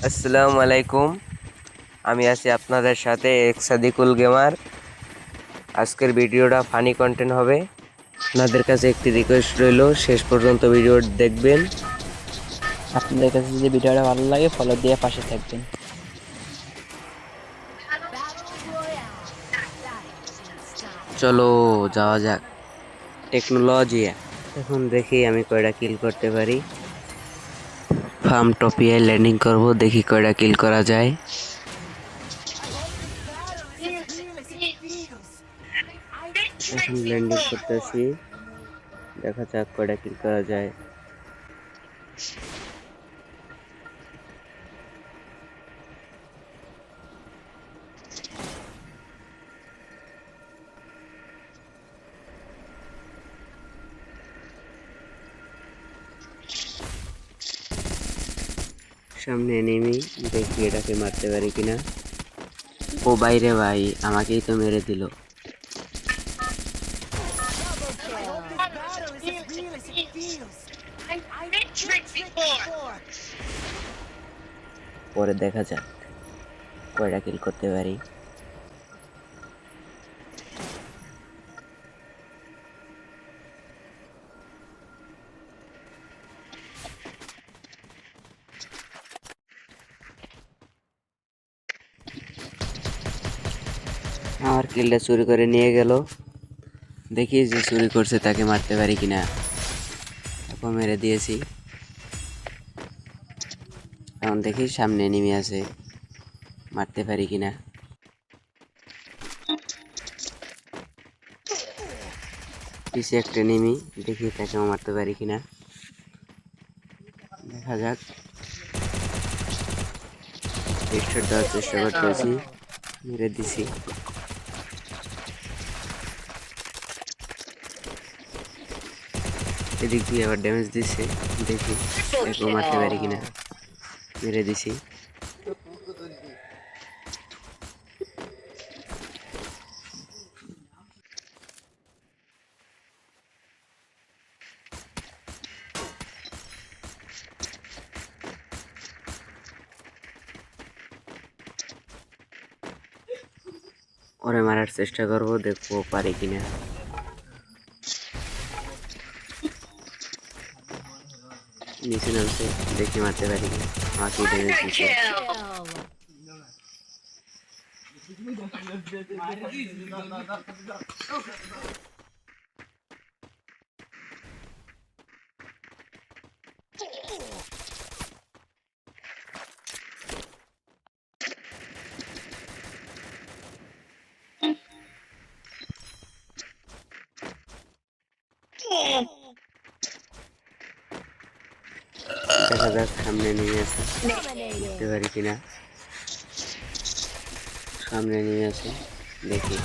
আসসালামু আলাইকুম। আমি আছি আপনাদের সাথে সাদিকুল গেমার। আজকের ভিডিওটা ফানি কন্টেন্ট হবে। আপনাদের কাছে একটি রিকোয়েস্ট রইল, শেষ পর্যন্ত ভিডিও দেখবেন। আপনাদের কাছে যদি ভিডিওটা ভালো লাগে ফলো দিয়ে পাশে থাকবেন। চলো যাওয়া যাক। টেকনোলজি এখন দেখি আমি কয়টা কিল করতে পারি। ফার্ম টপিয়ায় ল্যান্ডিং করব, দেখি কয়টা কিল করা যায়। এখন ল্যান্ডিং করতেছি, দেখা যাক কয়টা কিল করা যায়। সামনে এনিমি, দেখি এটাকে মারতে পারি কিনা। ও বাইরে ভাই, আমাকেই তো মেরে দিল। পরে দেখা যাক কয়টা কিল করতে পারি। আমার কিলটা চুরি করে নিয়ে গেল। দেখি যে চুরি করছে তাকে মারতে পারি কিনা। তাকে মেরে দিয়েছি। এখন দেখি সামনে নেমে আছে, মারতে পারি কিনা। পিছে একটা নেমি, দেখি তাকেও মারতে পারি কিনা। দেখা যাক। হেডশট দেওয়ার চেষ্টা করতেছি, মেরে দিছি। এদিক দিয়ে আবার ড্যামেজ দিচ্ছে, দেখি তাকেও মারতে পারি কিনা। মেরে দিছি। ওরে মারার চেষ্টা করব, দেখবো পারি কিনা। নিচে নামছে, দেখি মারতে পারি কিনা। আমাকে ড্যামেজ দিচ্ছে। দেখা যাক সামনে নেমে আছে, দেখতে পারি কিনা। সামনে নেমে আছে, দেখি